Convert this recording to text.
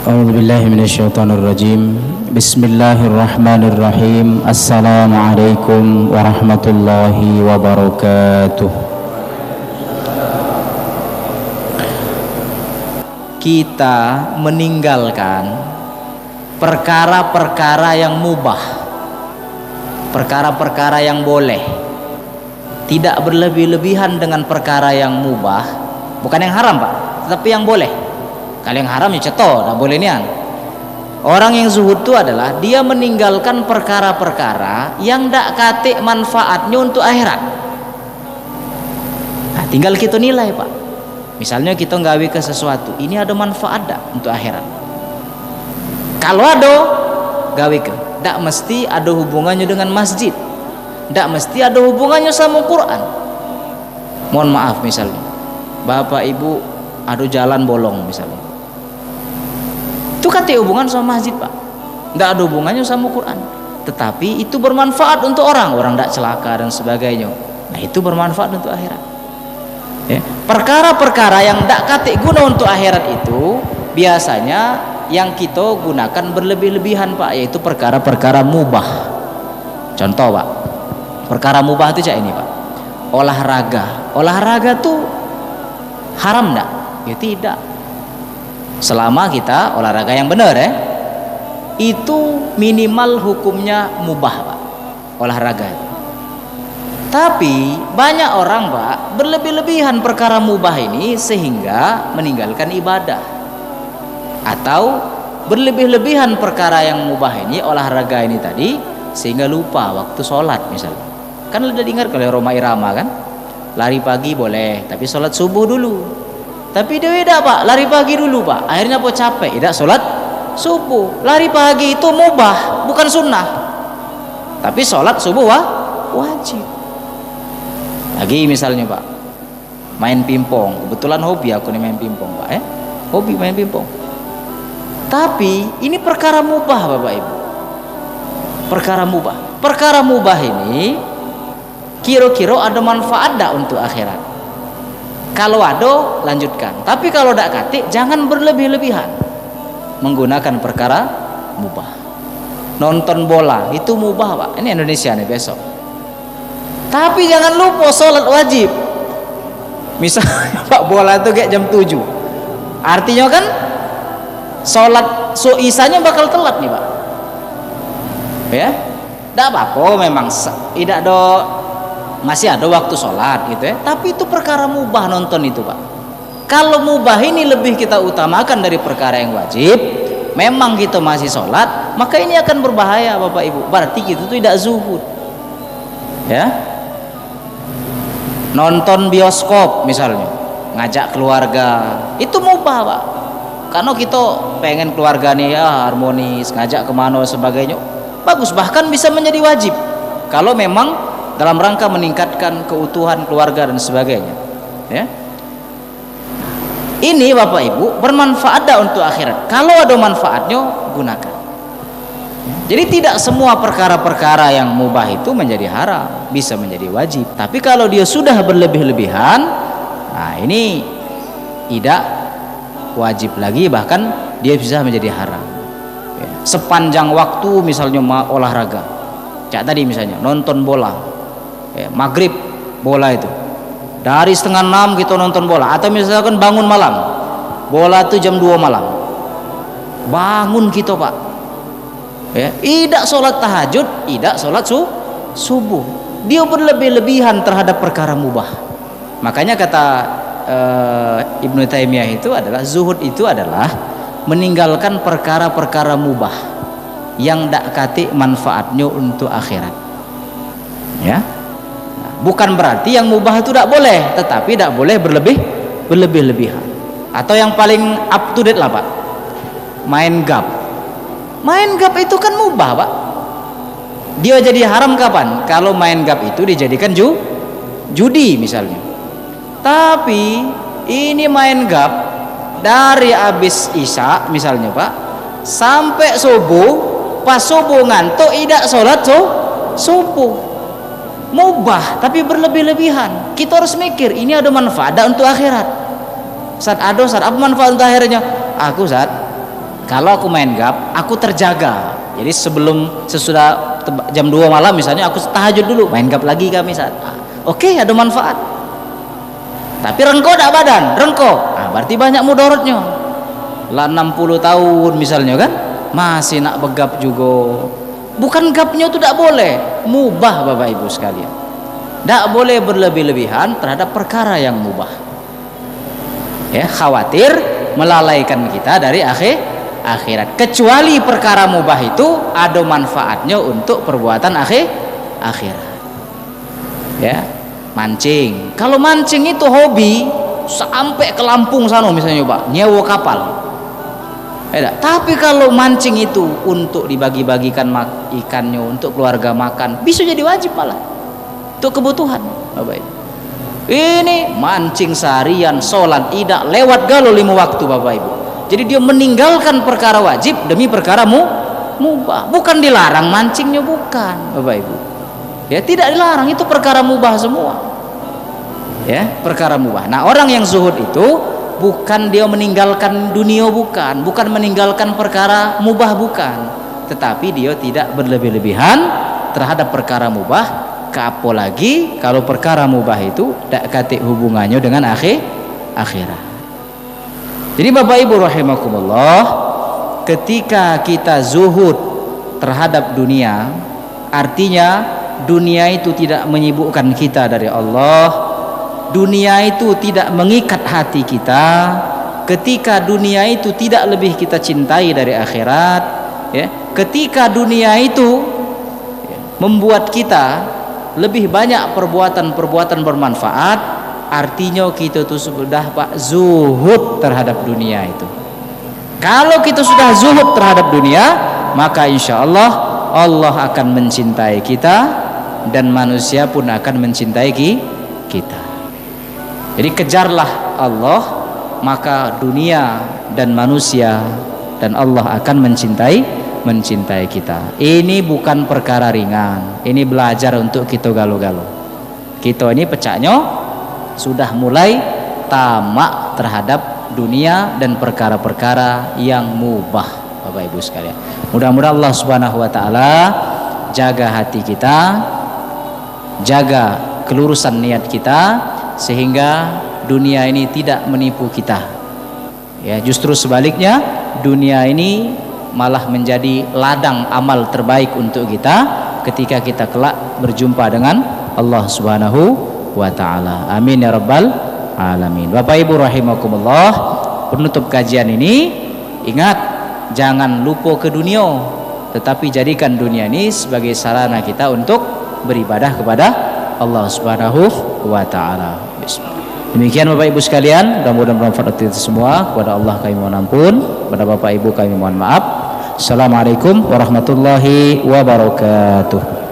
أعوذ بالله من الشيطان الرجيم. بسم الله الرحمن الرحيم. السلام عليكم ورحمة الله وبركاته. Kita meninggalkan perkara-perkara yang mubah, perkara-perkara yang boleh, tidak berlebih-lebihan dengan perkara yang mubah, bukan yang haram Pak, tetapi yang boleh. Kalau yang haram ya ceto, tak boleh nian. Orang yang zuhud itu adalah dia meninggalkan perkara-perkara yang tak katik manfaatnya untuk akhirat. Nah, tinggal kita nilai Pak. Misalnya kita nggawi ke sesuatu, ini ada manfaat tak untuk akhirat? Kalau ada, gawi ke. Tak mesti ada hubungannya dengan masjid, tak mesti ada hubungannya sama Quran. Mohon maaf misalnya, bapak ibu ada jalan bolong misalnya, itu kata hubungan sama masjid Pak, tidak ada hubungannya sama Quran, tetapi itu bermanfaat untuk orang tidak celaka dan sebagainya. Nah itu bermanfaat untuk akhirat ya. Perkara-perkara yang tidak kata guna untuk akhirat itu biasanya yang kita gunakan berlebih-lebihan Pak, yaitu perkara-perkara mubah. Contoh Pak, perkara mubah itu cak ini Pak, olahraga tuh haram enggak? Ya tidak, selama kita olahraga yang benar ya, itu minimal hukumnya mubah Pak, olahraga itu. Tapi banyak orang Pak berlebih-lebihan perkara mubah ini sehingga meninggalkan ibadah, atau berlebih-lebihan perkara yang mubah ini, olahraga ini tadi, sehingga lupa waktu sholat misalnya. Kan udah dengar kalau Roma Irama kan, lari pagi boleh tapi sholat subuh dulu. Tapi dia tidak Pak, lari pagi dulu Pak, akhirnya apa capek, tidak sholat subuh. Lari pagi itu mubah, bukan sunnah, tapi sholat subuh wajib. Lagi misalnya Pak, main pingpong, kebetulan hobi aku nih main pingpong Pak ya, hobi main pingpong. Tapi ini perkara mubah Bapak Ibu, perkara mubah ini kira-kira ada manfaat tak untuk akhirat? Kalau ada lanjutkan, tapi kalau tidak katik jangan berlebih-lebihan menggunakan perkara mubah. Nonton bola itu mubah Pak, ini Indonesia nih besok, tapi jangan lupa sholat wajib. Misalnya Pak, bola itu kayak jam 7, artinya kan sholat isanya bakal telat nih Pak ya. Tidak apa-apa, memang tidak ada, masih ada waktu sholat gitu ya, tapi itu perkara mubah nonton itu Pak. Kalau mubah ini lebih kita utamakan dari perkara yang wajib, memang kita masih sholat, maka ini akan berbahaya Bapak Ibu, berarti kita itu tidak zuhud ya. Nonton bioskop misalnya, ngajak keluarga, itu mubah Pak, karena kita pengen keluarga nih ya harmonis, ngajak kemana sebagainya, bagus, bahkan bisa menjadi wajib kalau memang dalam rangka meningkatkan keutuhan keluarga dan sebagainya ya. Ini Bapak Ibu bermanfaat dah untuk akhirat, kalau ada manfaatnya gunakan. Jadi tidak semua perkara-perkara yang mubah itu menjadi haram, bisa menjadi wajib. Tapi kalau dia sudah berlebih-lebihan, nah ini tidak wajib lagi, bahkan dia bisa menjadi haram ya. Sepanjang waktu misalnya olahraga, cak tadi misalnya nonton bola ya, maghrib bola itu dari 5:30 kita nonton bola, atau misalkan bangun malam, bola itu jam 2 malam, bangun kita Pak ya, tidak sholat tahajud, tidak sholat subuh, dia berlebih-lebihan terhadap perkara mubah. Makanya kata Ibnu Taimiyah itu adalah zuhud itu adalah meninggalkan perkara-perkara mubah yang tak katik manfaatnya untuk akhirat ya. Bukan berarti yang mubah itu tidak boleh, tetapi tidak boleh berlebih-lebihan. Atau yang paling up to date lah Pak, main gap itu kan mubah Pak. Dia jadi haram kapan? Kalau main gap itu dijadikan judi misalnya. Tapi ini main gap dari habis isya misalnya Pak sampai subuh, pas subuh ngantuk tidak sholat subuh, mubah tapi berlebih-lebihan. Kita harus mikir ini ada manfaat untuk akhirat. Saat apa manfaat untuk akhirnya? Aku saat Kalau aku main gap, aku terjaga. Jadi sesudah jam 2 malam misalnya, aku tahajud dulu, main gap lagi kami saat. Oke, ada manfaat. Tapi rengko tak badan, rengko. Berarti banyak mudorotnya. Lah 60 tahun misalnya kan, masih nak begap juga. Bukan gapnya itu tidak boleh, mubah Bapak Ibu sekalian. Tidak boleh berlebih-lebihan terhadap perkara yang mubah. Ya, khawatir melalaikan kita dari akhirat. Kecuali perkara mubah itu ada manfaatnya untuk perbuatan akhirat. Ya, mancing. Kalau mancing itu hobi, sampai ke Lampung sana misalnya Pak, nyewa kapal. Tapi kalau mancing itu untuk dibagi-bagikan ikannya, untuk keluarga makan, bisa jadi wajib malah. Untuk kebutuhan, Bapak Ibu. Ini mancing seharian, sholat tidak lewat galo 5 waktu Bapak Ibu. Jadi dia meninggalkan perkara wajib demi perkara mubah. Bukan dilarang mancingnya, bukan Bapak Ibu. Ya, tidak dilarang, itu perkara mubah semua. Ya, perkara mubah. Nah, orang yang zuhud itu bukan dia meninggalkan dunia, bukan meninggalkan perkara mubah, bukan, tetapi dia tidak berlebih-lebihan terhadap perkara mubah. Apalagi kalau perkara mubah itu tak kate hubungannya dengan akhirat. Jadi Bapak Ibu rahimakumullah, ketika kita zuhud terhadap dunia, artinya dunia itu tidak menyibukkan kita dari Allah, dunia itu tidak mengikat hati kita, ketika dunia itu tidak lebih kita cintai dari akhirat, ya, ketika dunia itu membuat kita lebih banyak perbuatan-perbuatan bermanfaat, artinya kita itu sudah Pak zuhud terhadap dunia itu. Kalau kita sudah zuhud terhadap dunia, maka insya Allah Allah akan mencintai kita dan manusia pun akan mencintai kita. Jadi kejarlah Allah, maka dunia dan manusia dan Allah akan mencintai kita. Ini bukan perkara ringan. Ini belajar untuk kita galau-galau. Kita ini pecahnya sudah mulai tamak terhadap dunia dan perkara-perkara yang mubah, Bapak Ibu sekalian. Mudah-mudahan Allah Subhanahu wa taala jaga hati kita, jaga kelurusan niat kita, sehingga dunia ini tidak menipu kita. Ya, justru sebaliknya, dunia ini malah menjadi ladang amal terbaik untuk kita ketika kita kelak berjumpa dengan Allah Subhanahu wa taala. Amin ya rabbal alamin. Bapak Ibu rahimakumullah, penutup kajian ini, ingat, jangan lupa ke dunia, tetapi jadikan dunia ini sebagai sarana kita untuk beribadah kepada Allah Subhanahu wa taala. Demikian Bapak Ibu sekalian, mudah-mudahan bermanfaat kita semua. Kepada Allah kami mohon ampun, kepada Bapak Ibu kami mohon maaf. Assalamualaikum warahmatullahi wabarakatuh.